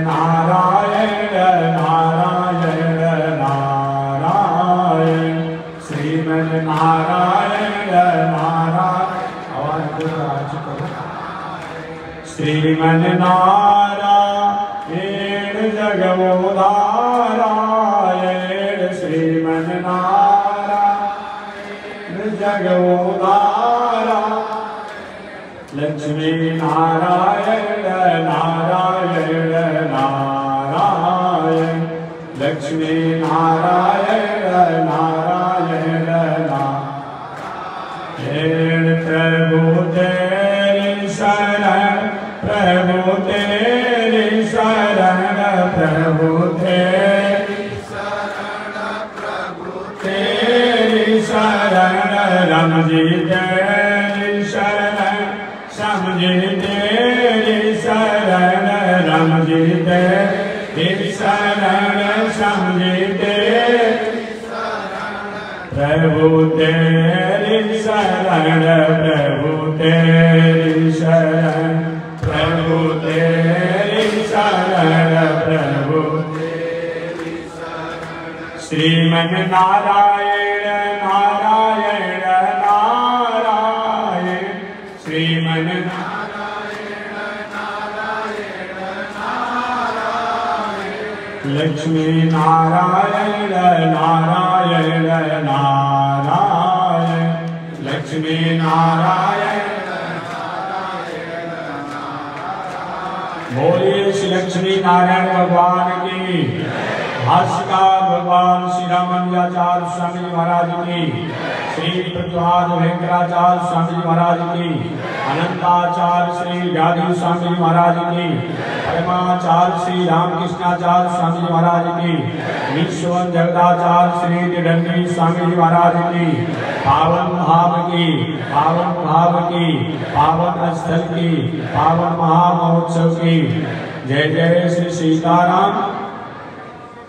नारायण नारायण नारायण श्रीमन नारायण नारायण श्रीमन नारायण जगवोदारायण श्रीमन नारायण जगवोदारा लक्ष्मी नारायण नारायण नारायण लक्ष्मी नारायण नारायण नारायण प्रभु तेरी शरण प्रभु तेरी शरण प्रभु तेरी शरण प्रभु तेरी शरण राम जी तेरी शरण श्याम जी तेरी शरण राम जी तेरी शरण श्याम जी तेरी प्रभु तेरी शरण प्रभु तेरी शरण प्रभु तेरी शरण प्रभु तेरी शरण श्रीमन नारायण नारायण नारायण श्रीमन नारायण नारायण नारायण लक्ष्मी नारायण नारायण नारायण लक्ष्मी नारायण नारायण नारायण बोलिए श्री लक्ष्मी नारायण भगवान की भाष्यकार भगवान श्री रामानुजाचार्य स्वामी जी महाराज की श्री प्रतिवाद वेंकटाचार्य स्वामी जी महाराज की अनंताचार्य श्री व्याधि स्वामी जी महाराज की परमाचार्य श्री रामकृष्णाचार्य स्वामी जी महाराज की विश्वन जगदाचार्य श्री तिडंडी स्वामी जी महाराज की पावन भाव की पावन स्थल की पावन महामहोत्सव की जय जय श्री सीताराम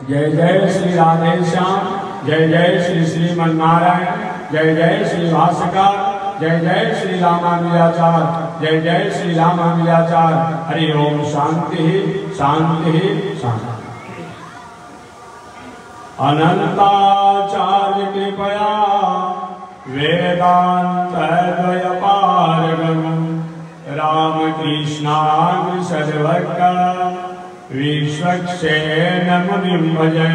जय जय श्री राधेश्याम जय जय श्री श्रीमन्नारायण जय जय श्री भास्कर जय जय श्री रामानुजाचार्य जय जय श्री रामानुजाचार्य हरि ओम शांति शांति शांति अनंताचार्य कृपया वेदांत द्वयपारगम रामकृष्णान सर्वज्ञ विश्वक्षेण मुनिं भजे।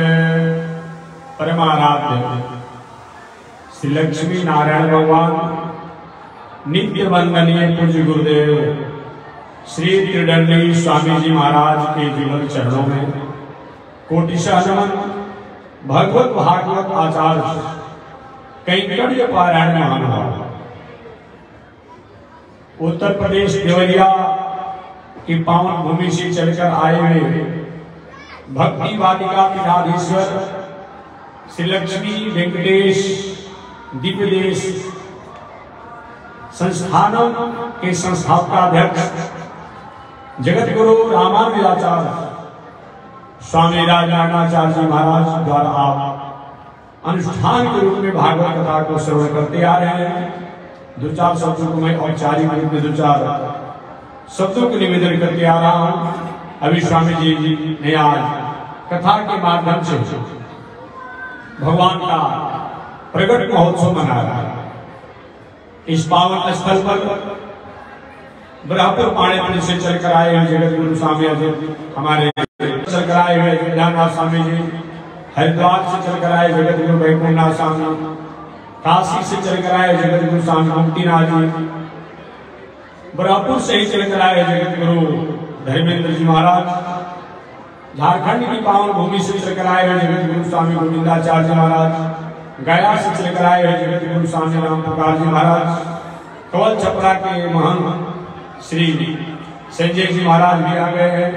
परमाराध्य श्री लक्ष्मी नारायण भगवान नित्य वंदनीय पूज्य गुरुदेव श्री त्रिदंडी स्वामी जी महाराज के जीवन चरणों में कोटिशः नमन। भगवत भागवत आचार्य कैंकर्य पारायण महानुभाव उत्तर प्रदेश देवरिया की पावन भूमि से चलकर आए हुए भक्ति वाटिका पीठाधीश्वर श्री लक्ष्मी वेंकटेश दिव्यदेश संस्थानों के संस्थापकाध्यक्ष जगत गुरु रामानुजाचार्य स्वामी राजनारायणाचार्य जी महाराज द्वारा आप अनुष्ठान के रूप में भागवत कथा को श्रवण करते आ रहे हैं। दो चार शब्दों को मैं औपचारिक रूप में दो चार शब्दों को निवेदन करके आ रहा हूं। अभी स्वामी जी ने आज कथा के माध्यम से भगवान का प्रगट महोत्सव मनाया है। इस पावन स्थल पर ब्रह्मपुर पाणिपुर से चलकर आए हुए जगत गुरु स्वामी हमारे चलकर आए हुए विद्यानाथ स्वामी जी, हरिद्वार से चलकर आए जगत गुरु वैकुंठनाथ स्वामी, काशी से चलकर आए जगत गुरु स्वामी मुक्तिनाथ जी, ब्रह्मपुर से ही चलकर आए जगत गुरु धर्मेंद्र जी महाराज, झारखंड की पावन भूमि से चलकर आए हुए जगत गुरु स्वामी गोविंदाचार्य जी महाराज, गया से चलकर आए हुए जगत गुरु स्वामी राम प्रकाश जी महाराज, कवल छपरा के महंत श्री संजय जी महाराज भी आ गए हैं,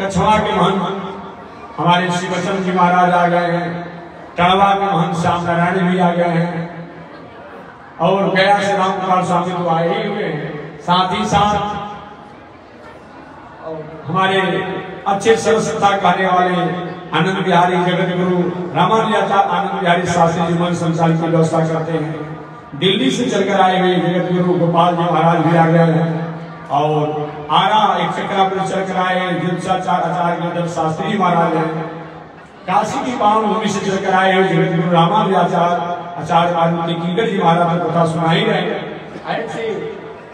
कछवा के महंत हमारे श्री वचन जी महाराज आ गए हैं, टणवा के महंत श्याम नारायण भी आ गए हैं और गया से राम प्रकाश स्वामी तो आए ही हुए हैं। साथ ही साथ हमारे अच्छे सरस्वता कहने वाले आनंद बिहारी जगत गुरु रामानुजाचार्य आनंद बिहारी शास्त्री जी मन संचार की व्यवस्था करते हैं। दिल्ली से चलकर आए हुए जगत गुरु गोपाल जी महाराज भी आ गए हैं और आरा एक चक्रा पर चल कर आए, आचार्य गिरधर शास्त्री महाराज हैं। काशी की पावन भूमि से चल कर आए हुए जगत गुरु रामानुजाचार्य आचार्य मारुति किंकर जी महाराज को कथा सुनाई रहे। ऐसे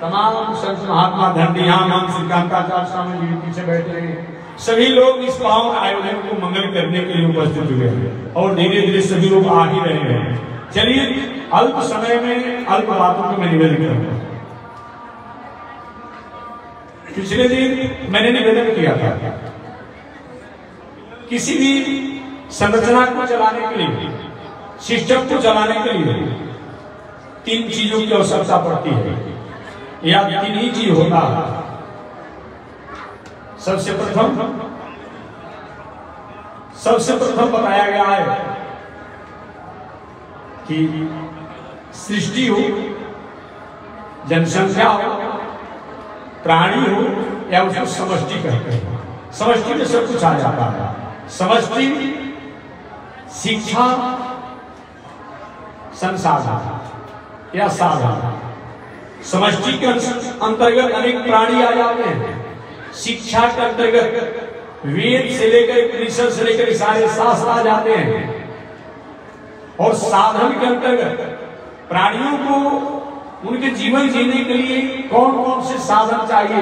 तमाम संत महात्मा धंडियाम श्रीकांताचार्य स्वामी जी पीछे बैठे हैं। सभी लोग इस पावन आयोजन को मंगल करने के लिए उपस्थित हुए हैं और धीरे धीरे सभी लोग आ ही रहे हैं। चलिए अल्प समय में अल्प बातों को मैं निवेदन करूंगा। पिछले दिन मैंने निवेदन किया था, किसी भी संरचना को चलाने के लिए, सिस्टम को चलाने के लिए 3 चीजों की आवश्यकता पड़ती है, या 3 ही चीज होता है। सबसे प्रथम बताया गया है कि सृष्टि हो, जनसंख्या हो, प्राणी हो, या उसको समष्टि कहते हैं। समष्टि में सब कुछ आ जाता है। समष्टि शिक्षा, संसाधन या साधन। समष्टि के अंतर्गत अनेक प्राणी आ जाते हैं। शिक्षा के अंतर्गत वेद से लेकर उपनिषद से लेकर सारे शास्त्र आ जाते हैं। और साधन के अंतर्गत प्राणियों को उनके जीवन जीने के लिए कौन कौन से साधन चाहिए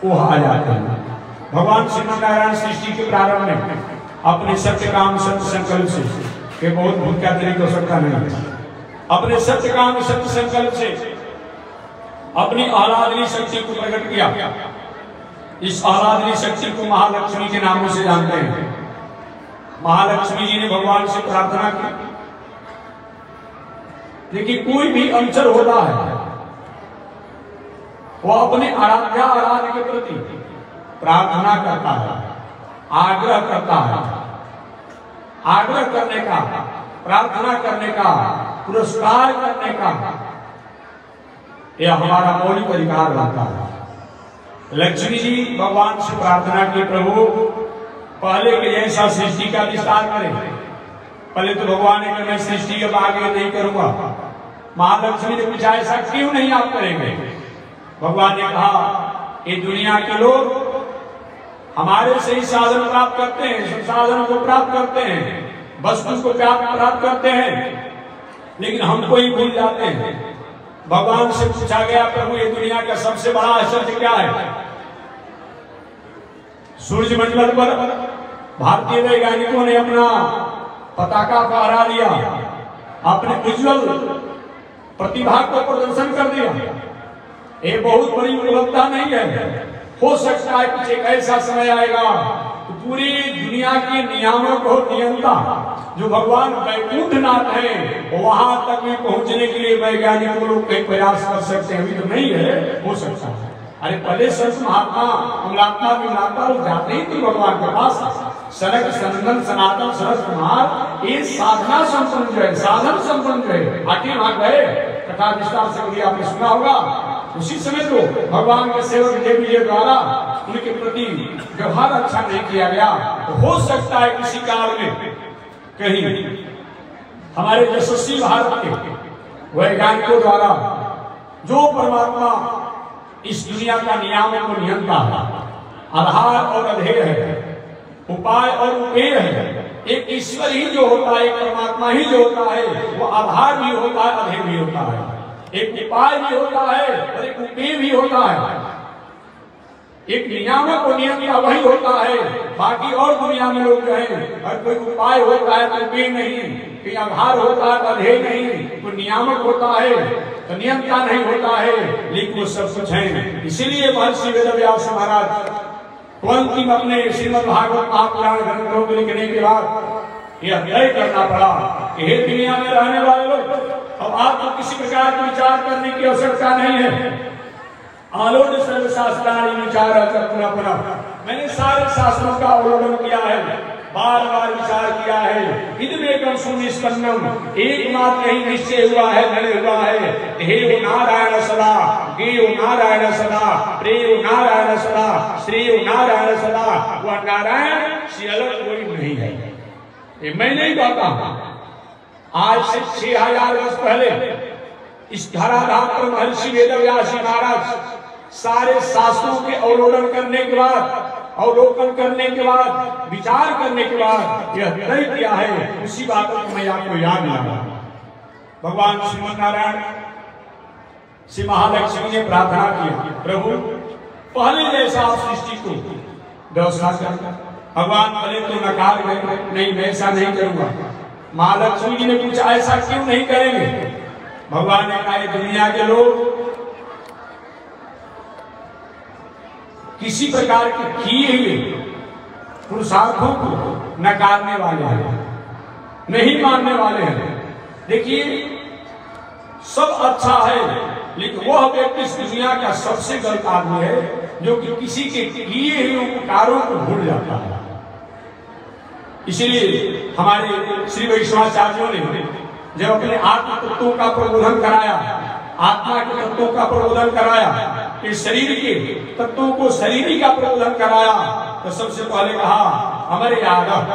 वो आ जाते हैं। भगवान श्रीनारायण सृष्टि के प्रारंभ में अपने सत्य काम सत्य संकल्प से, ये बहुत भूखा तरीके हो सकता नहीं, अपने सत्य काम सत्य संकल्प से अपनी आराधनीय शक्ति को प्रकट किया। इस आराधनीय शक्ति को महालक्ष्मी के नामों से जानते हैं। महालक्ष्मी जी ने भगवान से प्रार्थना की। देखिए, कोई भी अंचल होता है वो अपने आराध्य के प्रति प्रार्थना करता है, आग्रह करता है। आग्रह करने का, प्रार्थना करने का, पुरस्कार करने का यह हमारा मौलिक अधिकार बनता है। लक्ष्मी जी भगवान से प्रार्थना की, प्रभु पहले के जैसा सृष्टि का विस्तार करें। पहले तो भगवान ने कहा मैं सृष्टि अब आगे नहीं करूंगा। महालक्ष्मी ने पूछा ऐसा क्यों नहीं आप करेंगे? भगवान ने कहा ये दुनिया के लोग हमारे से ही साधन प्राप्त करते हैं, संसाधनों को प्राप्त करते हैं, वस्तु को प्राप्त करते हैं, लेकिन हमको ही भूल जाते हैं। भगवान से पूछा गया, प्रभु ये दुनिया का सबसे बड़ा आश्चर्य क्या है? सूर्य मंडल पर भारतीय वैज्ञानिकों ने अपना पताका फहरा दिया, अपने उज्जवल प्रतिभा को प्रदर्शन कर दिया। ये बहुत बड़ी उपलब्धता नहीं है। हो सकता है कुछ एक ऐसा समय आएगा तो पूरी दुनिया के नियामक और नियंता जो भगवान वैकुंठनाथ है वहां तक भी पहुंचने के लिए वैज्ञानिक लोग कई प्रयास कर सकते हैं। अभी तो नहीं है, हो सकता है। अरे पहले संत महात्मा अमलात्मा विमलात्मा लोग जाते ही थे भगवान के पास। सनक सनंदन सनातन सरस कुमार ये साधना संपन्न जो है, साधन संपन्न जो है, आके वहां गए, कथा विस्तार से कभी आपने सुना होगा। उसी समय तो भगवान के सेवक देवी जी द्वारा उनके प्रति व्यवहार अच्छा नहीं किया गया। तो हो सकता है किसी काल में कहीं हमारे यशस्वी भारत के वैज्ञानिकों द्वारा जो परमात्मा इस दुनिया का नियामक और नियंता है, आधार और अधेय है, उपाय और उपेय है। एक ईश्वर ही जो होता है, एक परमात्मा ही जो होता है, वो आधार भी होता है, अधेय भी होता है, एक उपाय भी होता है और एक उपेय भी होता है। एक नियामक और नियंता वही होता है। बाकी और दुनिया में लोग जो है, हर कोई उपाय होता है तो उपेय नहीं, कोई आधार होता है तो अधेय नहीं, कोई नियामक होता है तो नियंता नहीं होता है, लेकिन वो सब कुछ है। इसीलिए महर्षि वेदव्यास महाराज अंतिम अपने श्रीमद् भागवत महापुराण ग्रंथों को लिखने के बाद यह तय करना पड़ा कि हे दुनिया में रहने वाले लोग, अब आपको किसी प्रकार के विचार करने की आवश्यकता नहीं है। आलोड सर्वशास्त्राणि विचार कर्तुना पुनः। मैंने सारे शास्त्रों का अवलोकन किया है, बार बार विचार किया है। इदमेकं सुनिष्पन्नम, एकमात्र यही निश्चय हुआ है, निर्णय हुआ है, हे नारायण सदा, गेयो नारायण सदा, प्रेयो नारायण सदा, श्रेयो नारायण सदा। वह नारायण से अलग कोई नहीं है। ये मैं नहीं कहता हूं। आज से 6000 वर्ष पहले इस धराधाम पर महर्षि वेदव्यास महाराज सारे शास्त्रों के अवलोकन करने के बाद, अवलोकन करने के बाद, विचार करने के बाद यह तय किया है, उसी बात को मैं आपको याद दिलाऊंगा। भगवान श्रीमन नारायण श्री महालक्ष्मी ने प्रार्थना की, प्रभु पहले जैसा आप सृष्टि को व्यवस्था कर। भगवान पहले तो नकार गए, नहीं मैं ऐसा नहीं करूंगा। महालक्ष्मी जी ने पूछा ऐसा क्यों नहीं करेंगे? भगवान ने कहा दुनिया के लोग किसी प्रकार के किए हुए पुरुषार्थों को नकारने वाले हैं, नहीं मानने वाले हैं। देखिए सब अच्छा है, लेकिन वह व्यक्ति इस दुनिया का सबसे गलत आदमी है जो कि किसी के किए हुए उपकारों को भूल जाता है। इसलिए हमारे श्री वैष्णवाचार्यों ने जब अपने आत्म तत्वों का प्रबोधन कराया, आत्मा के तत्वों का प्रबोधन कराया, कि शरीर के तत्वों को शरीर का प्रबोधन कराया, तो सबसे पहले कहा हमारे यादव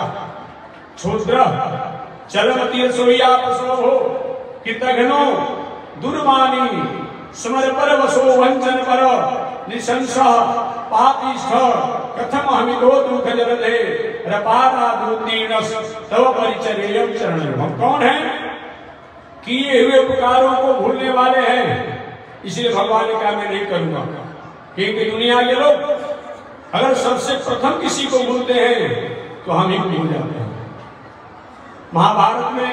क्षुद्र चलमती सोया प्रसव हो कि तघनो दुर्वाणी समर्पर वसो वंचन पर निशंस पापिष्ठ कथम हमिदो दुख जरदे रपारा दूतीर्ण तव परिचर्यम चरण। हम कौन हैं? किए हुए उपकारों को भूलने वाले हैं। इसलिए भगवान ने कहा मैं नहीं करूंगा, क्योंकि दुनिया के लोग अगर सबसे प्रथम किसी को भूलते हैं तो हम ही भूल जाते हैं। महाभारत में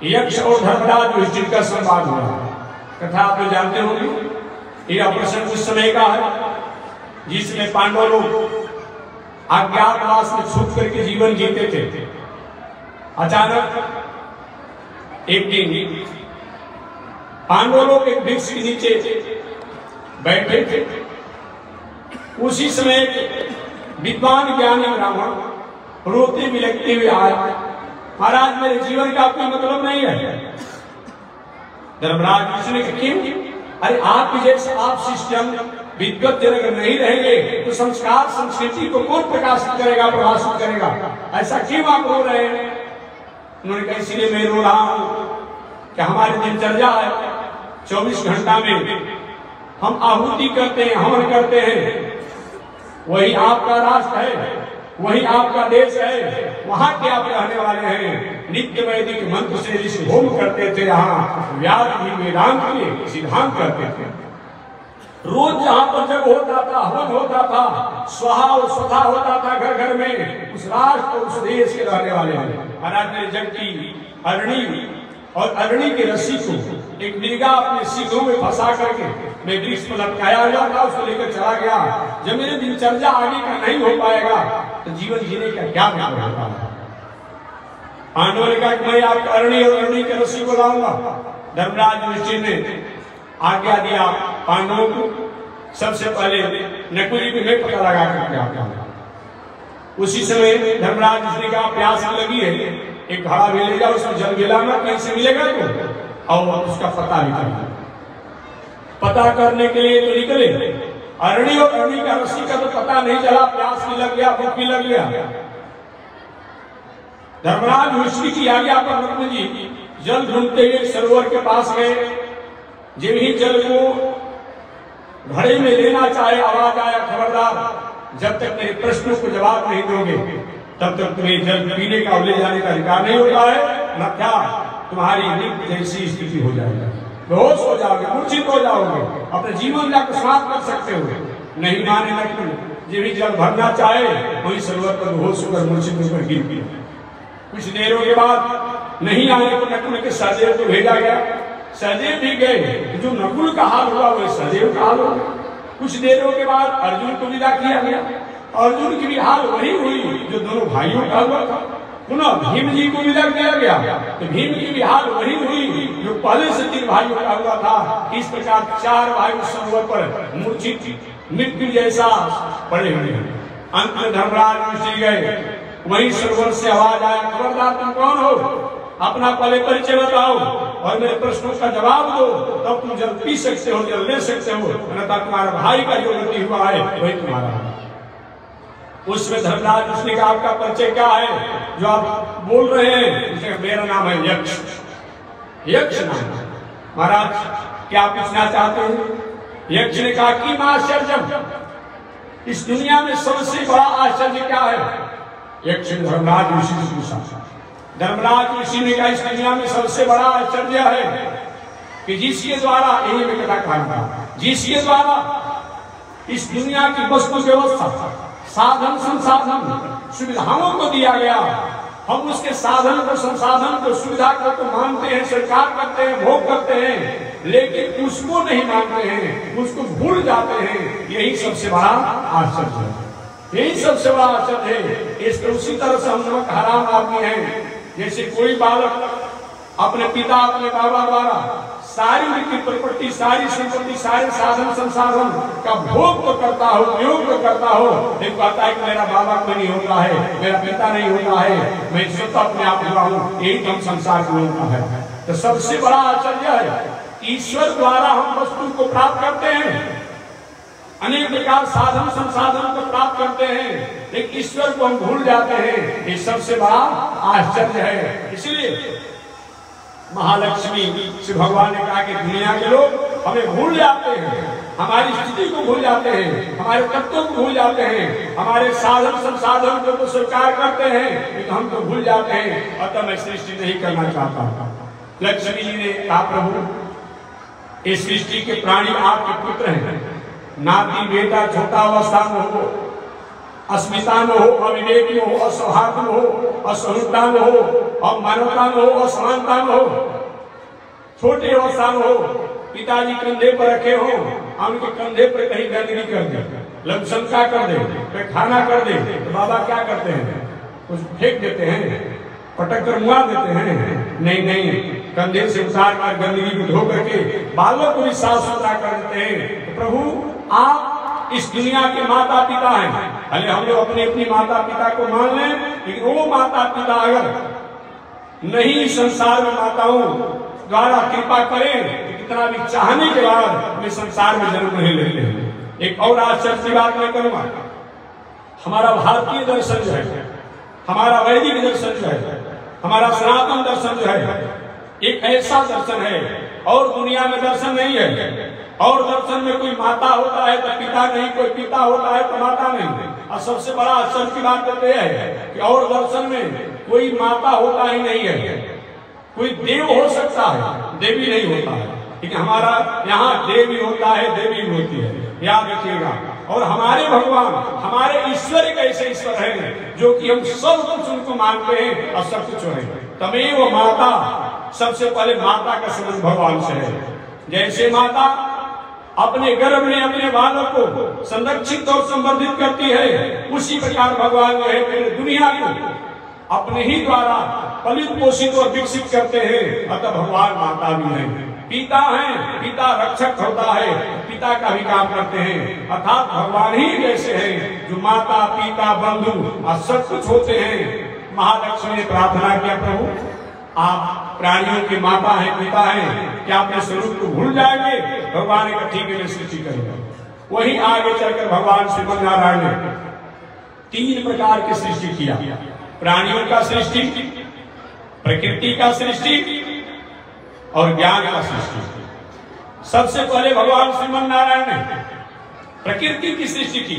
यक्ष और धर्मराज युधिष्ठिर का संवाद हुआ, कथा आप लोग जानते होंगे। यह प्रसंग उस समय का है जिसमें पांडव लोग अज्ञातवास में छूट करके जीवन जीते थे। अचानक एक दिन पांडव लोग एक वृक्ष के नीचे बैठे थे। उसी समय विद्वान ज्ञानी ब्राह्मण रोते बिलखते हुए आए, महाराज मेरे जीवन का कोई मतलब नहीं है। धर्मराज ने कहा क्यों? अरे आप जैसे आप सिस्टम विद्वत जनक नहीं रहेंगे तो संस्कार संस्कृति को कौन प्रकाशित करेगा, प्रभाषित करेगा? ऐसा क्यों आप रो रहे हैं? उन्होंने कहा इसलिए मैं रो रहा हूं कि हमारी दिनचर्या है 24 घंटा में हम आहुति करते हैं, हवन करते हैं। वही आपका राष्ट्र है, वही आपका देश है, वहां के आप रहने वाले हैं। नित्य वैदिक मंत्र से ऋषि होम करते थे, यहाँ व्यास भी वेदांत के सिद्धांत करते थे। रोज जहां पर जब होता था, हवन होता था, स्वाहा और स्वधा होता था घर घर में, उस राष्ट्र और उस देश के रहने वाले हैं। महाराज मेरे जग की अरणी और अरणी के रस्सी को एक मृगा अपने सीखों में फंसा करके मैं वृक्ष पर लटकाया हुआ था, उसको लेकर चला गया। जब मेरे दिनचर्या आगे का नहीं हो पाएगा तो जीवन जीने का क्या मतलब होता है? पांडवों ने कहा कि मैं आपको अरणी और अरणी के रस्सी को लाऊंगा। धर्मराज युधिष्ठिर ने आज्ञा दिया पांडवों को, सबसे पहले नकुल जी में पता लगा करके आता। उसी समय धर्मराज युधिष्ठिर का प्यास लगी है, एक घड़ा भी ले जाओ, उसमें जल गिलाना, कैसे मिलेगा तो और उसका पता निकालना। पता करने के लिए तो निकले, अरणी और अरणी का रस्सी का तो पता नहीं चला, प्यास भी लग गया, भूख भी लग गया। धर्मराज युधिष्ठिर की आज्ञा पर नकुल जी जल ढूंढते हुए सरोवर के पास गए। जब ही जल को घड़े में लेना चाहे, आवाज आया खबरदार, जब तक मेरे प्रश्नों को जवाब नहीं दोगे तब तक तुम्हें जल पीने का और ले जाने का अधिकार नहीं होता है, न क्या तुम्हारी नित्य जैसी स्थिति हो जाएगी, बेहोश हो जाओगे, मूर्छित हो जाओगे, अपने जीवन का समाप्त कर सकते हो। नहीं माने नकुल, जो भी जल भरना चाहे वही सरोवर पर बेहोश होकर मूर्छित होकर गिर गया। कुछ देरों के बाद नहीं आने पर नकुल के सहदेव को भेजा गया। सहदेव भी गए, जो नकुल का हाल हुआ वही सहदेव का हाल हो गया। कुछ देरों के बाद अर्जुन को विदा किया गया, अर्जुन की भी हाल वही हुई जो दोनों भाइयों का हुआ था। पुनः भीम जी को विदा किया गया, तो भीम की भी हाल वही हुई जो पहले से 3 भाइयों का हुआ था। इस प्रकार 4 भाई सरोवर पर मूर्छित मृत्यु जैसा पड़े हुए। अंत में धर्मराज ऋषि गए, वही सरोवर से आवाज आया, खबरदार तुम कौन हो, अपना पहले परिचय बताओ और मेरे प्रश्नों का जवाब दो, तब तुम जल पी सकते हो, जल ले सकते हो, अन्यथा तुम्हारा भाई का जो गति हुआ है वही तुम्हारा। उसमें धर्मराज उसने कहा आपका परिचय क्या है जो आप बोल रहे हैं? मेरा नाम है यक्ष। यक्ष नाम। महाराज क्या पूछना चाहते हैं? यक्ष ने कहा कि आश्चर्य, इस दुनिया में सबसे बड़ा आश्चर्य क्या है? यक्ष ने धर्मराज ऋषि से पूछा। धर्मराज ऋषि ने कहा इस दुनिया में सबसे बड़ा आश्चर्य है कि जिसके द्वारा, यही मैं कथा कहूंगा, जिसके द्वारा इस दुनिया की वस्तु व्यवस्था, साधन संसाधन सुविधाओं को दिया गया, हम उसके साधन को, संसाधन को, सुविधा को तो मानते हैं, स्वीकार करते हैं, भोग करते हैं, लेकिन उसको नहीं मानते हैं, उसको भूल जाते हैं। यही सबसे बड़ा आश्चर्य है, यही सबसे बड़ा आश्चर्य है। इसके उसी तरह से हम लोग हराम आदमी हैं। जैसे कोई बालक अपने पिता, अपने बाबा द्वारा सारी उनकी प्रॉपर्टी, सारी संपत्ति, सारे साधन संसाधन का भोग तो करता हो, उपयोग तो करता हो, लेकिन कहता है कि मेरा बाबा कोई नहीं होता है, मेरा पिता नहीं होता है, मैं स्वतः अपने आप हुआ हूँ। यही तो हम संसार को होता है। तो सबसे बड़ा आश्चर्य है, ईश्वर द्वारा हम वस्तु को प्राप्त करते हैं, अनेक प्रकार साधन संसाधन को प्राप्त करते हैं, लेकिन ईश्वर को हम भूल जाते हैं। ये सबसे बड़ा आश्चर्य है। इसलिए महालक्ष्मी श्री भगवान ने कहा कि दुनिया के लोग हमें भूल जाते हैं, हमारी स्थिति को भूल जाते हैं, हमारे तत्वों को भूल जाते हैं, हमारे साधन संसाधन को तो स्वीकार करते हैं, लेकिन हम तो भूल जाते हैं। अतः मैं सृष्टि नहीं करना चाहता। लक्ष्मी जी ने कहा प्रभु इस सृष्टि के प्राणी आपके पुत्र हैं, नाती बेटा छोटा अवस्था में हो, अस्मिता में हो, अविवेक में हो, असौहार्द में हो, असहिष्णुता में हो, अमानवता में हो, असमानता में हो, छोटे अवस्था में हो, पिताजी कंधे पर रखे हो, उनके कंधे पर कहीं गंदगी कर दे, लमसमता कर दे, खाना कर दे, तो बाबा क्या करते हैं? कुछ फेंक देते हैं, पटक कर मुआ देते हैं? नहीं, कंधे से उतार कर गंदगी को धो करके बालों को भी साफ सुथरा कर देते हैं। तो प्रभु आप इस दुनिया के माता पिता हैं। अरे हम लोग अपने अपनी माता पिता को मान लें, लेकिन वो माता पिता अगर नहीं संसार में माताओं द्वारा कृपा करें, कितना भी चाहने के बाद हमें संसार में जन्म नहीं लेते हैं। एक और आश्चर्य की बात मैं करूंगा, हमारा भारतीय दर्शन जो है, हमारा वैदिक दर्शन जो है, हमारा सनातन दर्शन जो है, एक ऐसा दर्शन है और दुनिया में दर्शन नहीं है। और दर्शन में कोई माता होता है तो पिता नहीं, कोई पिता होता है तो माता नहीं। और सबसे बड़ा आश्चर्य की बात तो यह है कि और दर्शन में कोई माता होता ही नहीं है, कोई देव हो सकता है, देवी नहीं होता है, लेकिन हमारा यहाँ देवी होता है, देवी भी होती है, याद रखिएगा। और हमारे भगवान, हमारे ईश्वर एक ऐसे ईश्वर है जो कि हम सब कुछ उनको मानते हैं और सब कुछ है। तमेव माता, सबसे पहले माता का संबंध भगवान से है। जैसे माता अपने गर्भ में अपने बालों को संरक्षित और संवर्धित करती है, उसी प्रकार भगवान जो है पूरी दुनिया को अपने ही द्वारा पलित पोषित और विकसित करते हैं। अतः भगवान माता भी है, पिता है, पिता रक्षक होता है, पिता का भी काम करते हैं। अर्थात भगवान ही जैसे हैं जो माता पिता बंधु और सब कुछ होते हैं। महालक्ष्मी ने प्रार्थना किया, प्रभु आप प्राणियों की माता है, पिता है, क्या अपने स्वरूप को भूल जाएंगे? भगवान ने कहा ठीक है, मैं सृष्टि करूंगा। वही आगे चलकर भगवान श्रीमद नारायण ने 3 प्रकार की सृष्टि किया, प्राणियों का सृष्टि, प्रकृति का सृष्टि और ज्ञान का सृष्टि। सबसे पहले भगवान श्रीमद नारायण ने प्रकृति की सृष्टि की।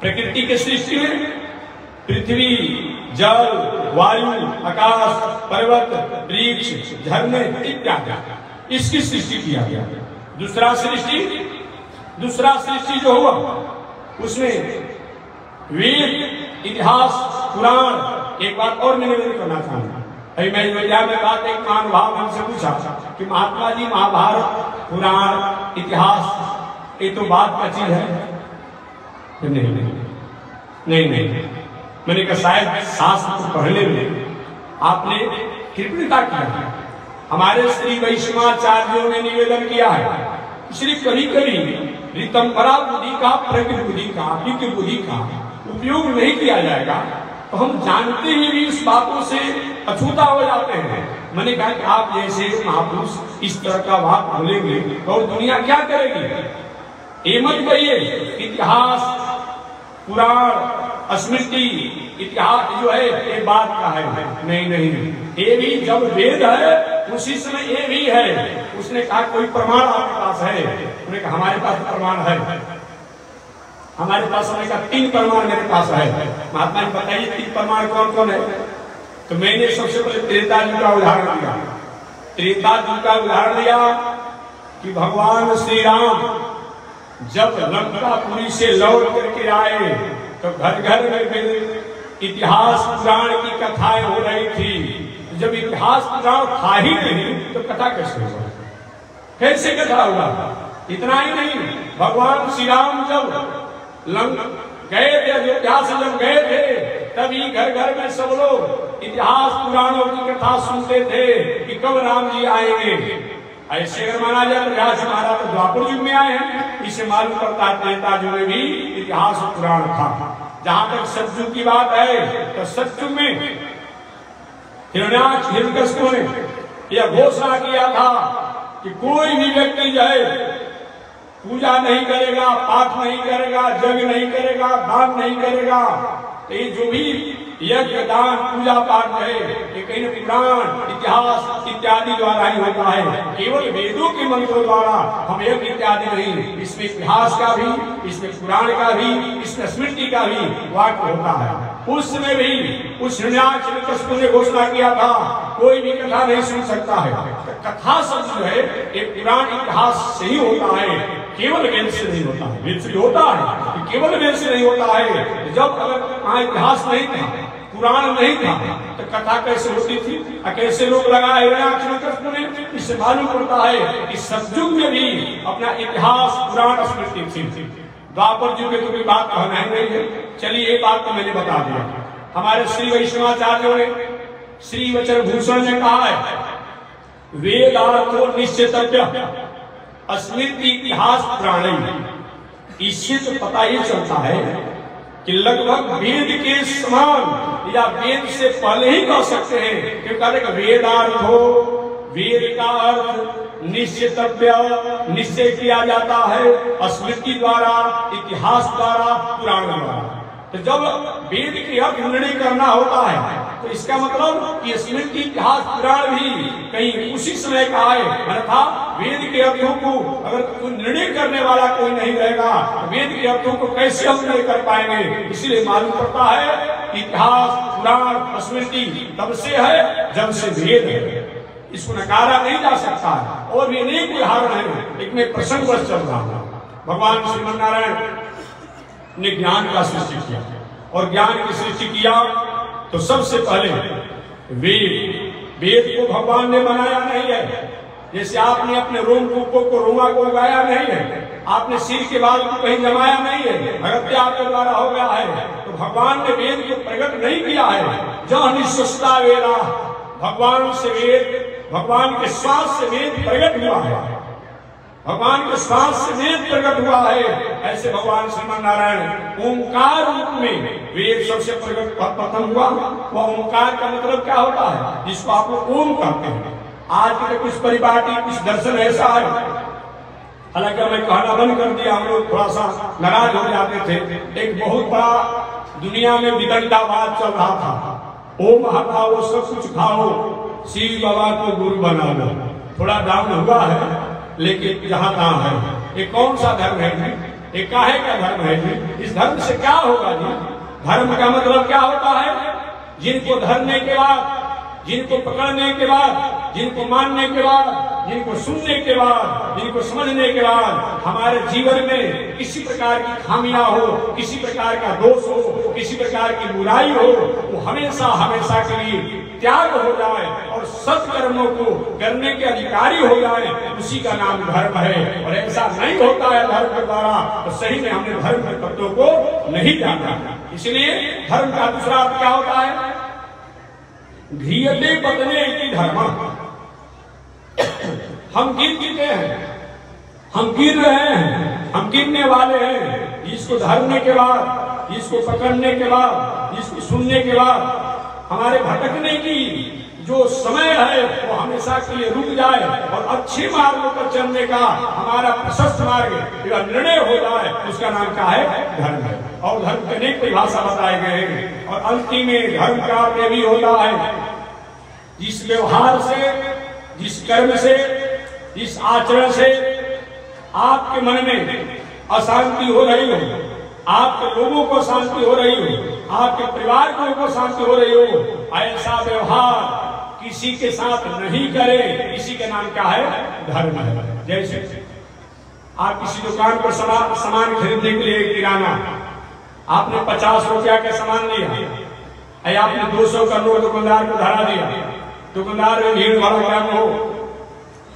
प्रकृति की सृष्टि में पृथ्वी, जल, वायु, आकाश, पर्वत, वृक्ष, झरने इत्यादि, इसकी सृष्टि किया गया। दूसरा सृष्टि जो हुआ उसमें वेद, इतिहास, पुराण। एक बात और मैं निवेदन करना चाहूंगा, अभी मैं विद्या में बात एक महानुभाव हमसे पूछा कि महात्मा जी महाभारत, पुराण, इतिहास ये तो बात का चीज है? नहीं। मैंने कहा शायद शास्त्र को पढ़ने में आपने कृपणता किया। हमारे श्री वैष्णवाचार्यों ने निवेदन किया है, इसलिए कभी कभी ऋतंबरा बुद्धि का, प्रकृति बुद्धि का, विज्ञ बुद्धि का उपयोग नहीं किया जाएगा तो हम जानते हुए भी इस बातों से अछूता हो जाते हैं। मैंने कहा कि आप जैसे महापुरुष इस तरह का बात बोलेंगे तो और दुनिया क्या करेगी? ये मत कहिए इतिहास, पुराण, स्मृति, इतिहास जो है ये बात का है। नहीं, ये भी जब वेद है उसी समय ये भी है। उसने कहा कोई प्रमाण आपके पास है? उन्होंने कहा हमारे पास प्रमाण है, हमारे पास समय का 3 प्रमाण मेरे पास है। महात्मा जी बताइए 3 प्रमाण कौन कौन है? तो मैंने सबसे पहले त्रेता युग का उदाहरण दिया। त्रेता युग का उदाहरण दिया कि भगवान श्री राम जब लंकापुरी से लौट करके आए तो घर घर में इतिहास पुराण की कथाएं हो रही थी। जब इतिहास पुराण था ही नहीं तो कथा कैसे होगा? कैसे कथा होगा? इतना ही नहीं, भगवान श्री राम जब गए थे, अयोध्या से जब गए थे, तभी घर घर में सब लोग इतिहास पुराणों की कथा सुनते थे कि कब राम जी आएंगे। ऐसे अगर माना जाए तो व्यास महाराज तो द्वापर युग में आए हैं, इसे मालूम पड़ता है त्रेता युग में भी इतिहास पुराण था। जहां तक सतयुग की बात है तो सतयुग में हिरण्याक्ष हिरण्यकशिपु ने यह घोषणा किया था कि कोई भी व्यक्ति जाए पूजा नहीं करेगा, पाठ नहीं करेगा, जग नहीं करेगा, दान नहीं करेगा, तो ये जो भी यज्ञ दान पूजा पाठ है ये कहीं पुराण इतिहास इत्यादि द्वारा ही होता है। केवल वेदों के मंत्रों द्वारा हम यज्ञ इत्यादि नहीं, इसमें इतिहास का भी, इसमें पुराण का भी, इसमें स्मृति का भी वाक्य होता है। उस समय भी उस हिरण्याक्ष हिरण्यकशिपु ने घोषणा किया था कोई भी कथा नहीं सुन सकता है। कथा सब जो है एक पुराण इतिहास से ही होता है, केवल वेद से नहीं होता है। वेद से होता है, केवल वेद से नहीं होता है। जब अगर वहां इतिहास नहीं था, पुराण नहीं था, तो कथा कैसे होती थी? कैसे लोग लगाए हिरण्याक्ष हिरण्यकशिपु ने? इससे मालूम पड़ता है कि सतयुग में भी अपना इतिहास पुराण स्मृति थी। द्वापर युग में तो कोई बात कहना ही नहीं है। चलिए एक बात तो मैंने बता दिया। हमारे श्री वैष्णवाचार्यों ने श्री वचन भूषण ने कहा है वेदार्थो निश्चितव्य स्मृति इतिहास पुराण। इससे तो पता ही चलता है कि लगभग वेद के समान या वेद से पहले ही कह सकते हैं कि कहते वेदार्थ हो, वेद का अर्थ निश्चितव्य निश्चय किया जाता है स्मृति द्वारा, इतिहास द्वारा, पुराण द्वारा। तो जब वेद के अर्थ निर्णय करना होता है तो इसका मतलब कि स्मृति इतिहास पुराण भी कहीं उसी समय का है। अर्थात वेद के अर्थों को अगर कोई निर्णय करने वाला कोई नहीं रहेगा तो वेद के अर्थों को कैसे हम निर्णय कर पाएंगे? इसलिए मालूम पड़ता है इतिहास पुराण स्मृति तब से है जब से वेद है, इसको नकारा नहीं जा सकता। और भी अनेक उदाहरण है, एक में प्रसंग वर्ष चल रहा है। भगवान श्रीमन नारायण ने ज्ञान का सृष्टि किया और ज्ञान की सृष्टि किया तो सबसे पहले वेद को भगवान ने बनाया नहीं है। जैसे आपने अपने रोमकूपों को रोमा को उगाया नहीं है, आपने सिर के बाल को कहीं जमाया नहीं है, भगत आपके द्वारा हो गया है। तो भगवान ने वेद को प्रकट नहीं किया है। जहाँ निश्चता वेदा, भगवान से वेद, भगवान के श्वास से वेद प्रकट हुआ है, भगवान के श्वास से वेद प्रकट हुआ है। ऐसे भगवान श्रीमन नारायण ओंकार रूप में वेद सबसे प्रकट प्रथम हुआ। वह ओंकार का मतलब क्या होता है? जिसको आप लोग ओम कहते हैं। आज के कुछ परिपाटी कुछ दर्शन ऐसा है, हालांकि मैं कहना बंद कर दिया, हम लोग थोड़ा सा नाराज हो जाते थे। एक बहुत बड़ा दुनिया में विदंडावाद चल रहा था, ओम हटाओ सब कुछ खाओ, शिव बाबा को गुरु बना लो। थोड़ा डाउन हुआ है लेकिन जहां तहां है। ये कौन सा धर्म है जी? ये काहे का धर्म है जी? इस धर्म से क्या होगा जी? धर्म का मतलब क्या होता है? जिनको धरने के बाद, जिनको पकड़ने के बाद, जिनको मानने के बाद, जिनको सुनने के बाद, जिनको समझने के बाद हमारे जीवन में किसी प्रकार की खामियां हो, किसी प्रकार का दोष हो, किसी प्रकार की बुराई हो, वो हमेशा हमेशा के लिए त्याग हो जाए और सत्कर्मों को करने के अधिकारी हो जाए, उसी का नाम धर्म है। और ऐसा नहीं होता है धर्म के द्वारा तो सही में हमने धर्म के तत्वों को नहीं जाना। इसलिए धर्म का दूसरा अर्थ क्या होता है? घीयते पतने की धर्म। हम गिरते हैं, हम गिर रहे हैं, हम गिरने वाले हैं। इसको धरने के बाद, इसको पकड़ने के बाद, इसको सुनने के बाद हमारे भटकने की जो समय है वो हमेशा के लिए रुक जाए और अच्छे मार्गों पर चलने का हमारा प्रशस्त मार्ग निर्णय हो जाए, उसका नाम क्या है? धर्म है। और धर्म के अनेक परिभाषा बताए गए हैं। और अंतिम में धर्म का अर्थ भी होता है जिस व्यवहार से जिस कर्म से, जिस आचरण से आपके मन में अशांति हो रही हो, आपके लोगों को शांति हो रही हो, आपके परिवार को शांति हो रही हो, ऐसा व्यवहार किसी के साथ नहीं करे। इसी के नाम क्या है? धर्म है। जैसे आप किसी दुकान पर सामान खरीदने के लिए, किराना, आपने 50 रुपया का सामान लिया, आपने 200 का नोट दुकानदार को धरा दिया, दुकानदार में भीड़ भाड़ हो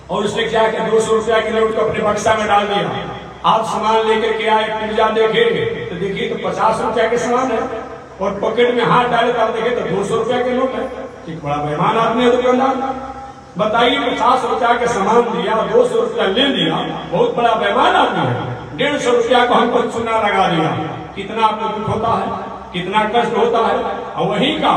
और उसने क्या किया, 200 रुपया के नोट को अपने बक्सा में डाल दिया। आप सामान लेकर के आए, पूजा देखे तो देखिए तो 50 रुपया के सामान है, और पॉकेट में हाथ डाले तब देखे तो 200 रुपया के नोट है। एक बड़ा बेईमान आदमी है दुकानदार। बताइए, 50 रुपया के सामान दिया, 200 रुपया ले लिया, बहुत बड़ा बेईमान आदमी है। 150 रुपया को हमको चूना लगा दिया। कितना आपको दुख होता है, कितना कष्ट होता है। और वही का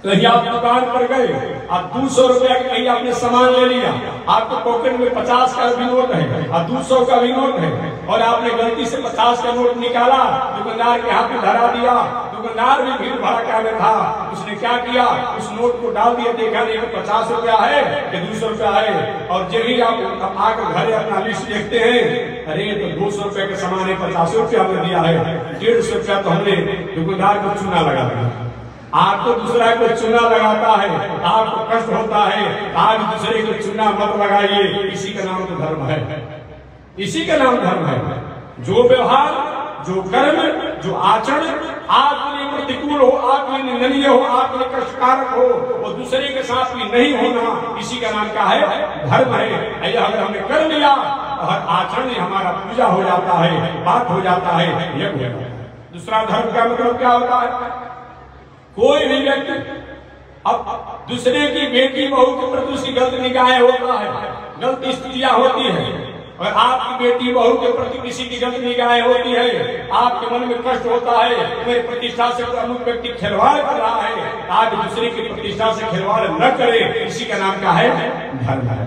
कहीं आप दुकान पर गए, आप 200 रुपया के कहीं आपने सामान ले लिया, आपके पॉकेट में 50 का भी नोट है और 200 का भी नोट है, और आपने गलती से 50 का नोट निकाला, दुकानदार के हाथ में धरा दिया। दुकानदार भी भीड़ भड़का में था, उसने क्या किया, उस नोट को डाल दिया, देखा नहीं 50 रुपया है कि 200 रुपया है। और जब ही आप आकर घर अपना लिस्ट देखते हैं, अरे तो 200 रुपया के सामान है, 50 रुपया में दिया है, 150 रुपया तो हमने दुकानदार को चूना लगा दिया। आपको दूसरा को चूना लगाता है, आपको कष्ट होता है, आज दूसरे को चूना मत लगाइए। इसी का नाम तो धर्म है, इसी का नाम धर्म है। जो व्यवहार, जो कर्म, जो आचरण आपके लिए प्रतिकूल हो, आपके लिए निंदनीय हो, आपके लिए कष्टकारक हो, वो दूसरे के साथ भी नहीं होना, इसी का नाम क्या है? धर्म है। अगर हमने कर लिया और आचरण हमारा पूजा हो जाता है, बात हो जाता है, यज्ञ हो जाता है। दूसरा धर्म का मतलब क्या होता है? कोई भी व्यक्ति अब दूसरे की बेटी बहू के प्रति उसकी गलत निगाहें होता है, गलत स्थितियां होती है, और आपकी बेटी बहू के प्रति किसी की गलत निगाहें होती है, आपके मन में कष्ट होता है, मेरी प्रतिष्ठा से प्रमुख व्यक्ति खिलवाड़ कर रहा है, आज दूसरे की प्रतिष्ठा से खिलवाड़ न करे। इसी का नाम क्या है? धर्म है।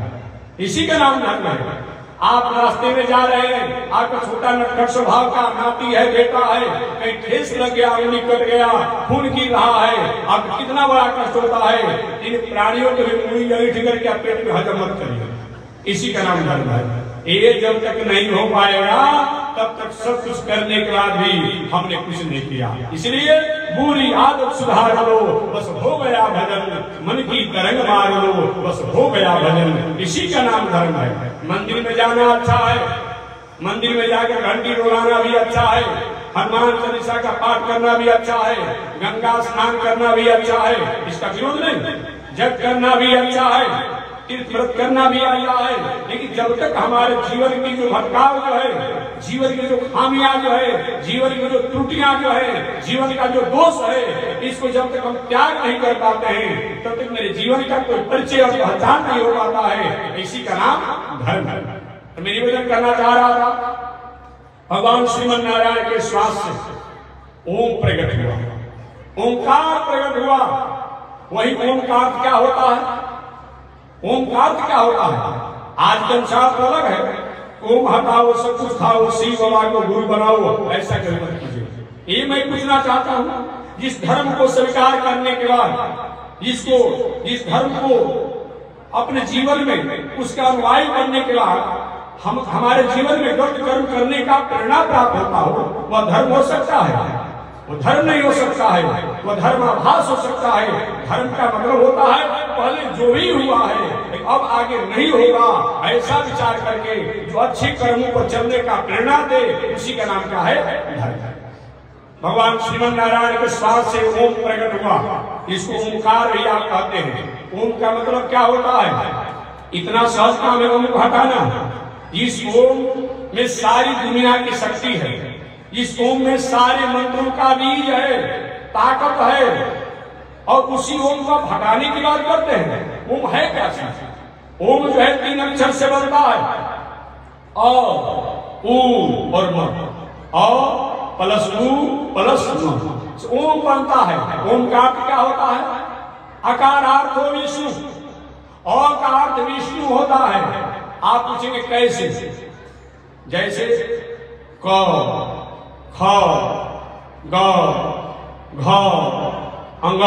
इसी का नाम धर्म है। आप रास्ते में जा रहे हैं, आपका छोटा नटखट स्वभाव का नाती है, बेटा है, कहीं ठेस लग गया, उंगली कट गया, खून गिर रहा है, आपको कितना बड़ा कष्ट होता है। इन प्राणियों को भी मुड़ी जड़ी ठिकर के पेट में हजम मत करिए। इसी का नाम धर्म है। ये जब तक नहीं हो पाएगा तब तक सब कुछ करने के बाद भी हमने कुछ नहीं किया। इसलिए बुरी आदत सुधार लो, बस हो गया भजन, मन की तरंग मार लो, बस हो गया भजन। इसी का नाम धर्म है। मंदिर में जाना अच्छा है, मंदिर में जाकर घंटी डोलाना भी अच्छा है, हनुमान चालीसा का पाठ करना भी अच्छा है, गंगा स्नान करना भी अच्छा है, इसका विरोध नहीं। जप करना भी अच्छा है, तीर्थ व्रत करना भी अच्छा है, लेकिन जब तक हमारे जीवन की जो भटकाव जो है, जीवन की जो खामियां जो है, जीवन की जो त्रुटियां जो है, जीवन का जो दोष है, इसको जब तक हम त्याग नहीं कर पाते हैं तब तक मेरे जीवन का कोई परिचय और पहचान नहीं हो पाता है। इसी का नाम धर्म है। तो मैं निवेदन करना चाह रहा था, भगवान श्रीमन नारायण के श्वास से ओम प्रकट हुआ, ओंकार प्रकट हुआ। वही ओंकार क्या होता है? ओंकार क्या होता है? आज संसार तो अलग है, ओम हटाओ सब कुछ खाओ, शिव बाबा को गुरु बनाओ, ऐसा कभी मत कीजिए। ये मैं पूछना चाहता हूँ, जिस धर्म को स्वीकार करने के बाद, जिस धर्म को अपने जीवन में उसका अनुयायी बनने के बाद हम हमारे जीवन में गलत कर्म करने का प्रेरणा प्राप्त होता हो, वह धर्म हो सकता है? वो धर्म नहीं हो सकता है, वह धर्माभास हो सकता है। धर्म का मतलब होता है पहले जो भी हुआ है अब आगे नहीं होगा, ऐसा विचार करके जो अच्छे कर्मों पर चलने का प्रेरणा दे, उसी का नाम क्या है? धर्म। भगवान श्रीमन नारायण के श्वास से ओम प्रकट हुआ, इसको ओंकार भी आप कहते हैं। ओम का मतलब क्या होता है? इतना सहज काम है ओम को हटाना। इस ओम में सारी दुनिया की शक्ति है, इस ओम में सारे मंत्रों का बीज है, ताकत है, और उसी ओम को हटाने की बात करते हैं। ओम है क्या चीज? ओम जो है 3 अक्षर से बनता है, और ऊ और म, और प्लस ऊ प्लस म, ओम बनता है। ओम का अर्थ क्या होता है? अकारार्थ विष्णु, और का अर्थ विष्णु होता है। आप पूछेंगे कैसे? जैसे क, ख, ग, घ, अंग,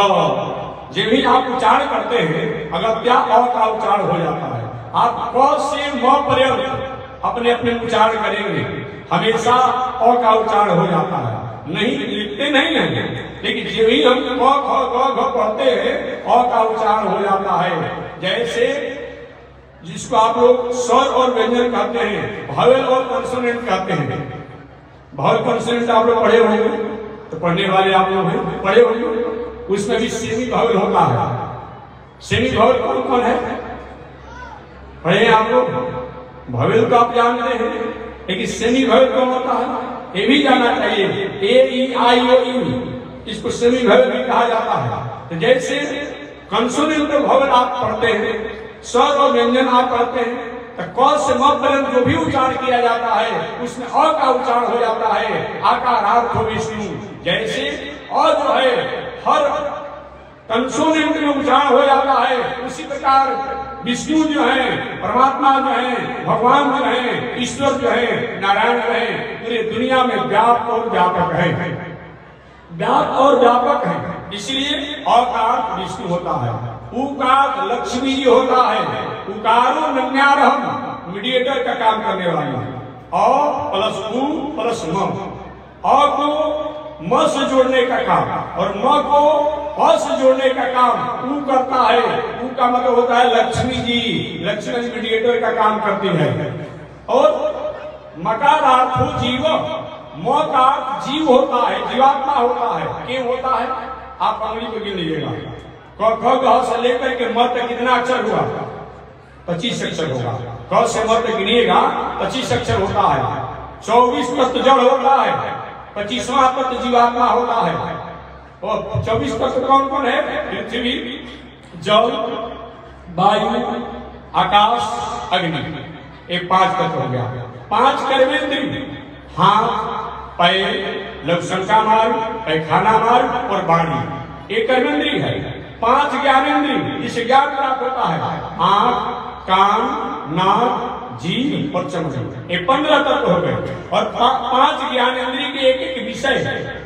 जब भी आप उच्चारण करते हैं अगर क्या अ का उच्चारण हो जाता है, आप क से म पर्यंत अपने अपने उच्चारण करेंगे, हमेशा अ का उच्चारण हो जाता है। नहीं लिखते नहीं है, लेकिन जब भी हम क ख ग घ पढ़ते हैं अ का उच्चारण हो जाता है। जैसे जिसको आप लोग स्वर और व्यंजन कहते हैं, भावेल और कॉन्सोनेंट कहते हैं। भावेल कॉन्सोनेंट आप लोग पढ़े होंगे, तो पढ़ने वाले आप लोग हैं, पढ़े होंगे। उसमें भी सेमी भावेल होता है। सेमी भावेल कौन कौन है, पढ़े आप लोग? भावेल को आप जानते हैं, लेकिन सेमी भावेल कौन होता है ये भी जानना चाहिए। ए ई आई ओ यू, इसको सेमी भावेल भी कहा जाता है। तो जैसे कंसोनेंट भावेल आप पढ़ते हैं, स्वर और व्यंजन आप पढ़ते हैं, तो क से म पर्यंत जो भी उच्चारण किया जाता है उसमें अ का उच्चारण हो जाता है। आकारार्थ विष्णु, जैसे अ जो है हर कंसोनेंट में उच्चारण हो जाता है, उसी प्रकार विष्णु जो है, परमात्मा जो है, भगवान जो है, ईश्वर जो है, नारायण जो है, पूरी दुनिया में व्यापक और व्यापक है, व्यापक और व्यापक है। इसलिए अ का अर्थ विष्णु होता है, उ का अर्थ लक्ष्मी जी होता है। उकारो नन्यारहम, मीडिएटर का काम करने वाली है। अ प्लस उ प्लस म, अ को म से जोड़ने का काम और म को अ से जोड़ने का काम उ करता है। उ का मतलब होता है लक्ष्मी जी, लक्ष्मी मीडिएटर का काम करती है। और मकारार्थो जीव, म का अर्थ जीव होता है, जीवात्मा होता है। क्यों होता है आप अंगुली को गिन लीजिएगा, क ख ग से लेकर के म तक कितना अक्षर हुआ, 25 अक्षर होगा। क से म तक गिनिएगा 25 अक्षर होता है। 24 तत्व जड़ होता है, 25वां तत्व जीवात्मा होता है। और 24 तत्व कौन कौन है? पृथ्वी, जल, वायु, आकाश, अग्नि, ये 5 तत्व हो गया। 5 कर्मेंद्रिय, हाथ, पैर, लघुशंका मार्ग, पैखाना मार्ग और वाणी, ये कर्मेंद्रिय है। 5 ज्ञानेंद्रिय, जिससे ज्ञान प्राप्त होता है, आंख, कान, नाक, जीभ और चमड़ी, ये 15 तत्व हो गए। और 5 ज्ञानेंद्रिय के एक एक विषय है।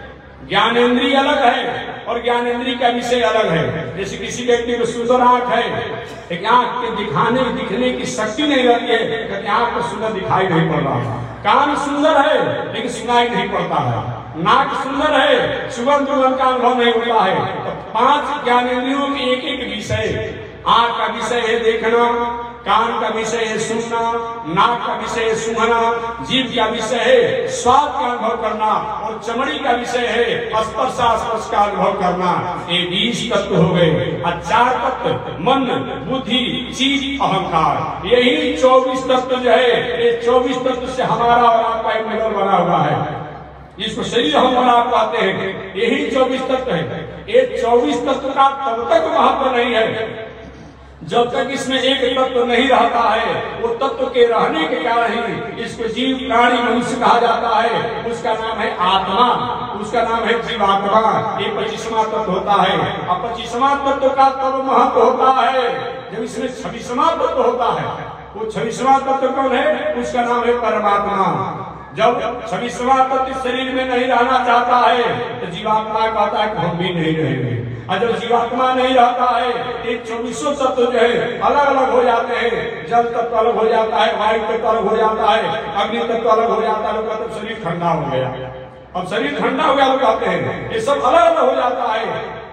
ज्ञानेंद्रिय अलग है और ज्ञानेंद्रिय का विषय अलग है। जैसे किसी व्यक्ति को सुंदर आंख है, एक आंख के दिखने की शक्ति नहीं रहती है, क्योंकि आंख को सुंदर दिखाई नहीं पड़ रहा। कान सुंदर है लेकिन सुनाई नहीं पड़ता है। नाक सुंदर है, सुगंध दुर्गंध का अनुभव नहीं होता है। तो 5 ज्ञानेंद्रियों के एक एक विषय, आंख का विषय है देखना, कान का विषय है सुनना, नाक का विषय है सूंघना, जीभ का विषय है स्वाद का अनुभव करना और चमड़ी का विषय है स्पर्श का अनुभव करना। ये 20 तत्व हो गए। और 4 तत्व मन, बुद्धि, चित्त, अहंकार, यही 24 तत्व जो है, ये 24 तत्व से हमारा और आपका एक मिलन बना हुआ है, जिसको शरीर हम बना पाते हैं। यही 24 तत्व है। ये 24 तत्व का तब तक महत्व नहीं है जब तक इसमें एक तत्व नहीं रहता है। वो तत्व के रहने के कारण ही इसको जीव प्राणी मनुष्य कहा जाता है। उसका नाम है आत्मा, उसका नाम है जीवात्मा। ये 25वां तत्व होता है। अब 25वां तत्व का तब महत्व होता है जब इसमें 26वां तत्व होता है। वो 26वां तत्व कौन है? उसका नाम है परमात्मा। जब 26वां तत्व शरीर में नहीं रहना चाहता है तो जीवात्मा कहता है कि हम भी नहीं रहेंगे। और जब जीवात्मा नहीं रहता है, ये 24 तत्व जो है अलग अलग हो जाते हैं। जल तत्व अलग हो जाता है, वायु तत्व अलग हो जाता है, अग्नि तत्व अलग हो जाता है। लोग कहते हैं शरीर ठंडा हो गया, अब शरीर ठंडा हो गया लोग कहते हैं। ये सब अलग अलग हो जाता है।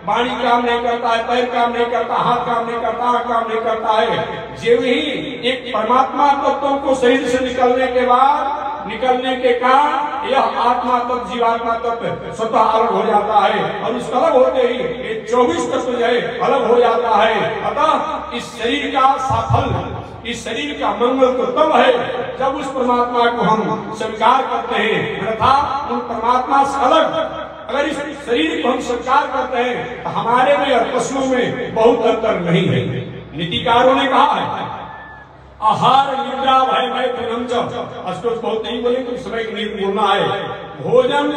बाणी काम नहीं करता है, पैर काम नहीं करता, हाथ काम नहीं करता, आंख काम नहीं करता है। जो ही एक परमात्मा तत्व को शरीर से निकलने के कारण यह आत्मा तत्व जीवात्मा तत्व स्वतः अलग हो जाता है। और इस अलग होते ही ये 24 तत्व जो है अलग हो जाता है। अतः इस शरीर का साफल्य, इस शरीर का मंगल तो तब है जब उस परमात्मा को हम स्वीकार करते हैं। अर्थात उन परमात्मा से अलग अगर इस शरीर को हम स्वीकार करते हैं तो हमारे में और पशुओं में बहुत अंतर नहीं है। नीतिकारों ने कहा है आहार निद्रा भय मैथुनम च, अष्टोत्तर बहुत नहीं बोले तो समय के लिए बोलना है। भोजन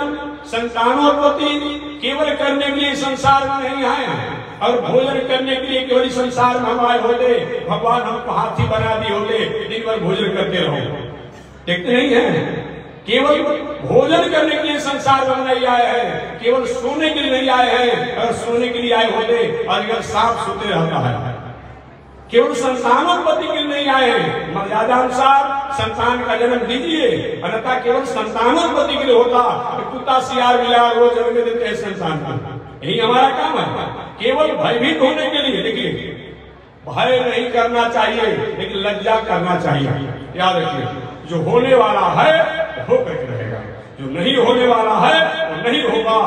संतानोत्पत्ति केवल करने के लिए संसार में नहीं आए हैं, और भोजन करने के लिए केवल संसार में हम आए होते, भगवान हमको हाथी बना दिए होते, दिन भर भोजन करते रहो। देखते नहीं है केवल भोजन करने के लिए संसार में नहीं आए हैं, केवल सोने के लिए नहीं आए हैं। अगर सोने के लिए आए होते अगर सांप सोते रहता है। केवल संतानोत्पत्ति के लिए नहीं आए हैं, मर्यादा अनुसार संतान का जन्म दीजिए, अन्यथा केवल संतानोत्पत्ति के लिए होता तो कुत्ता सियार बिलार वो जन्म देते हैं संतान को। यही हमारा काम है, केवल भयभीत होने के लिए। देखिए, भय नहीं करना चाहिए लेकिन लज्जा करना चाहिए। याद रखिए, जो होने वाला है हो करके रहेगा, जो नहीं होने वाला है वो नहीं होगा।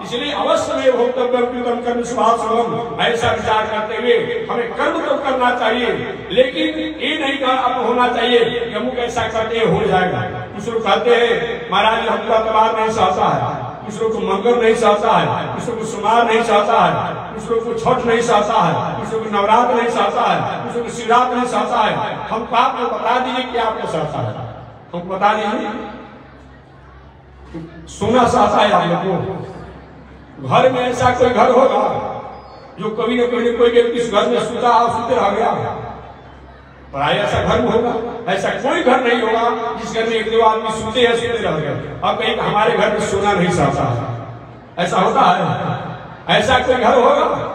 इसलिए अवश्य में भोक्तव्यम कर्म शुभाशुभम, ऐसा विचार करते हुए हमें कर्म तो करना चाहिए, लेकिन ये नहीं होना चाहिए कि अमुक ऐसा करते हो जाएगा। कुछ लोग कहते हैं महाराज हमका तबार नहीं सहता है, कुछ लोग को मंगल नहीं सहता है, कुछ लोग को सुमार नहीं सहता है, कुछ लोग को छठ नहीं सहता है, कुछ लोग को नवरात्र नहीं सहता है, कुछ लोग को शिवरात्र नहीं सहता है। हम आपको बता दीजिए क्या आपको सहता है, हमको बता दीजिए। सोना सहता है आप लोग को? घर में ऐसा कोई घर होगा जो कभी न कभी कोई व्यक्ति इस घर में सुते रह गया? प्राय ऐसा घर में होगा, ऐसा कोई घर नहीं होगा जिस घर में एक दो आदमी सोते रह गए। अब कहीं हमारे घर में सोना नहीं सहता है, ऐसा होता है? ऐसा कोई घर होगा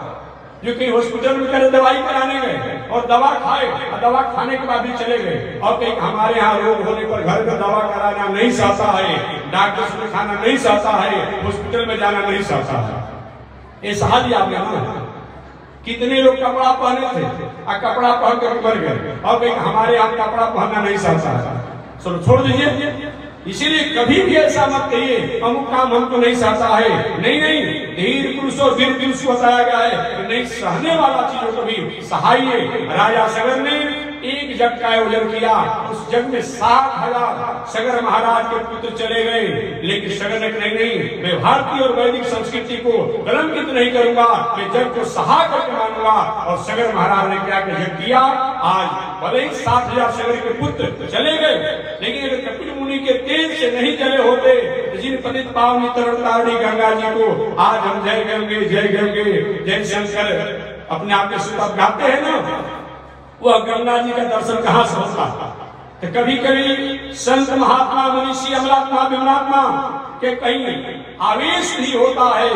जो कहीं हॉस्पिटल में चले दवाई कराने गए और दवा खाए और दवा खाने के बाद भी चले गए, और कहीं हमारे यहाँ रोग होने पर घर का दवा कराना नहीं सहता है, डॉक्टर से दिखाना नहीं सहता है, हॉस्पिटल में जाना नहीं सहता है। ये सहा दिया आपने ना। कितने लोग कपड़ा पहने थे और कपड़ा पहन कर मर गए, और कहीं हमारे यहाँ कपड़ा पहनना नहीं सहता है। चलो छोड़ दीजिए। इसीलिए कभी भी ऐसा मत कहिए अमुक काम हमको नहीं सहता है। नहीं नहीं, धीर पुरुषों वीर पुरुष बताया गया है, नहीं सहने वाला चीजों को भी सहाइए। राजा सगर ने एक जग का आयोजन किया, उस जग में 7,000 सगर महाराज के पुत्र चले गए, लेकिन सगर ने नहीं, मैं भारतीय और वैदिक संस्कृति को कलंकित नहीं करूंगा, मैं जग को सहा करके मानूंगा। और सगर महाराज ने क्या जग किया? आज भले ही 7,000 सगर के पुत्र चले गए, लेकिन अगर कपिल मुनि के तेज से नहीं चले होते, जिन पंडित पावनी तरन तारणी गंगा जी को आज हम जय गंगे जय शंकर अपने आप में सुबह गाते हैं ना, वह गंगा जी का दर्शन कहाँ से होता? तो कभी कभी संत महात्मा मनीषी अमलात्मा विमलात्मा के कहीं आवेश भी होता है,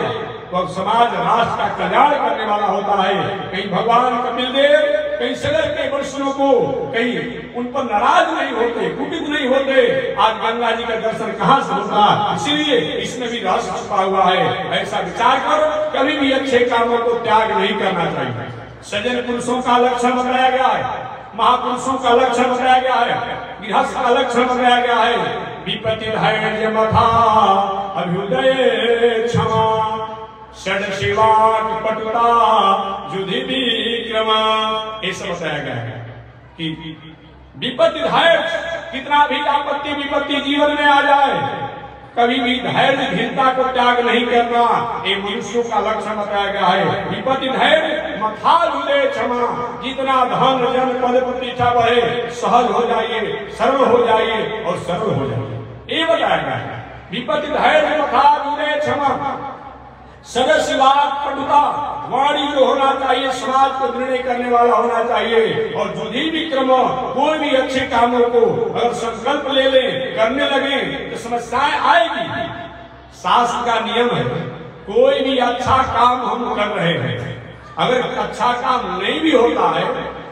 वह समाज राष्ट्र का कल्याण करने वाला होता है। कहीं भगवान कपिल देव कहीं सगर के वैष्णव को कहीं उन पर नाराज नहीं होते, कुपित नहीं होते। आज गंगा जी का दर्शन कहाँ से होता? इसीलिए इसमें भी रहस्य छुपा हुआ है। ऐसा विचार कर कभी भी अच्छे कामों को त्याग नहीं करना चाहिए। सज्जन पुरुषों का लक्षण बताया गया है, महापुरुषों का लक्षण बताया गया है, गृहस्थ का लक्षण बताया गया है। विपत्ति धैर्य मथा अभ्युदय क्षमा षड शिवा पटुता युधि विक्रमा, ऐसा बताया गया है कि विपत्ति धैर्य, कितना भी आपत्ति विपत्ति जीवन में आ जाए, कभी भी धैर्य धीरता को त्याग नहीं करना, ये मनुष्यों का लक्षण बताया गया है। विपत्ति धैर्य मथा हृदय क्षमा, जितना धन जन पद प्रतिष्ठा बढ़े सहज हो जाइए, सरल हो जाइए और सरल हो जाइए, ये बताया गया है। विपत्ति धैर्य मथा हृदय क्षमा सदस्य पटुता, वाणी जो होना चाहिए समाज को निर्णय करने वाला होना चाहिए। और युधि विक्रम, कोई भी अच्छे कामों को अगर संकल्प ले ले करने लगे तो समस्याएं आएगी। शास्त्र का नियम है, कोई भी अच्छा काम हम कर रहे हैं, अगर अच्छा काम नहीं भी होता है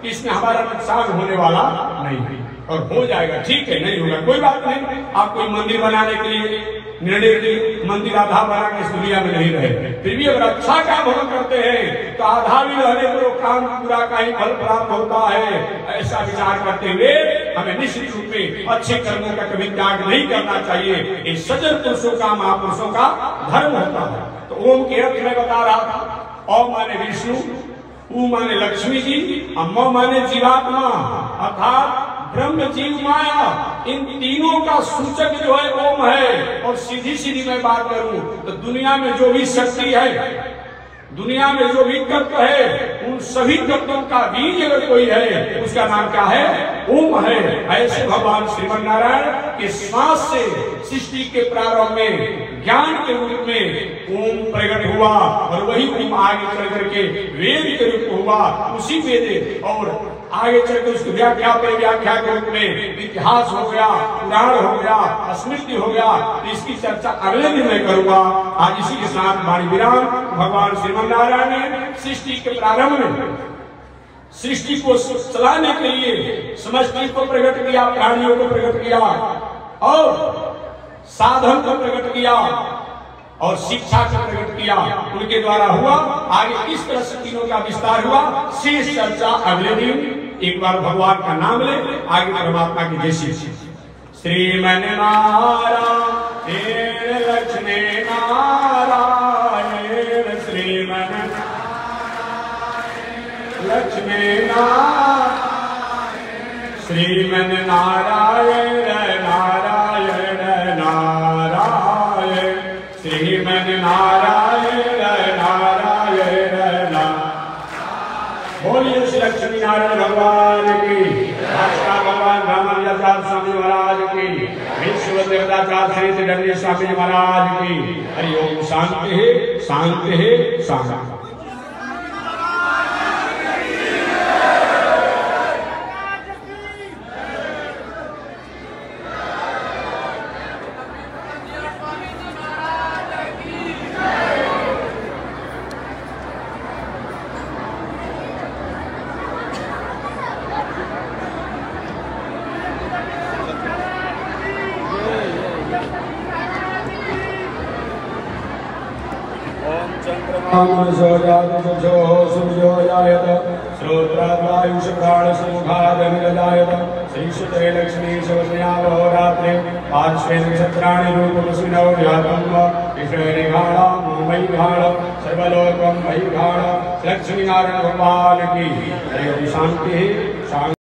इसमें हमारा नुकसान होने वाला नहीं है, और हो जाएगा ठीक है, नहीं होगा कोई बात नहीं। आप कोई मंदिर बनाने के लिए निर्णय की मंदिर आधा बना के इस दुनिया में नहीं रहे, फिर भी अगर अच्छा काम हम करते हैं तो आधा भी रहने पर वो काम पूरा का ही फल प्राप्त होता है। ऐसा विचार करते हुए हमें निश्चित रूप में अच्छे कर्मों का कभी त्याग नहीं करना चाहिए। ये सज्जन पुरुषों का महापुरुषों का धर्म होता है। तो ओम के अर्थ में बता रहा था, ओम माने विष्णु, ऊ माने लक्ष्मी जी, अम्मा माने जीवात्मा अर्थात ब्रह्म जीव माया, इन तीनों का सूचक जो है ओम है। और सीधी सीधी मैं बात करूं तो दुनिया में जो भी शक्ति है, दुनिया में जो भी तत्व है, उन सभी तत्वों का बीज अगर कोई है उसका नाम क्या है? ओम है। ऐसे भगवान श्रीमन नारायण के श्वास से सृष्टि के प्रारंभ में ज्ञान के रूप में ओम प्रकट हुआ, और वही ओम आगे चल करके वेद के रूप हुआ। उसी वेद और आगे चल के उसकी व्याख्या पर व्याख्या के रूप में इतिहास हो गया, पुराण हो गया, स्मृति हो गया। तो इसकी चर्चा अगले दिन मैं करूंगा। आज इसी के साथ वाणी विराम। भगवान श्रीमन नारायण ने सृष्टि के प्रारंभ में सृष्टि को चलाने के लिए समष्टि को प्रकट किया, प्राणियों को प्रकट किया और साधन को प्रकट किया और शिक्षा को प्रकट किया। उनके द्वारा हुआ। आगे किस तरह से तीनों का विस्तार हुआ, शेष चर्चा अगले दिन। एक बार भगवान का नाम ले, आगे परमात्मा की जैसी श्रीमन नारायण लक्ष्मी नारायण श्रीमन लक्ष्मी नारायण श्रीमन नारायण नारायण नारायण श्रीमन नारायण नारायण नारायण। बोलिए श्री लक्ष्मी नारायण भगवान की, भगवान रामानुजाचार्य स्वामी महाराज की, विश्व देवताचार्य सहित दंडी स्वामी महाराज की। हरि ओम। शांति है, शांति है, शांति। श्रीशुते लक्ष्मी शिवस्यावहोरात्रे पार्श्वे नक्षत्राणि रूपमस्मिनौ व्यातम् विष्णुनिघाणा मुंबईघाण सर्वलोकं वैघाण। लक्ष्मी नारायण भगवान की। हरि ओम। शांति शांति।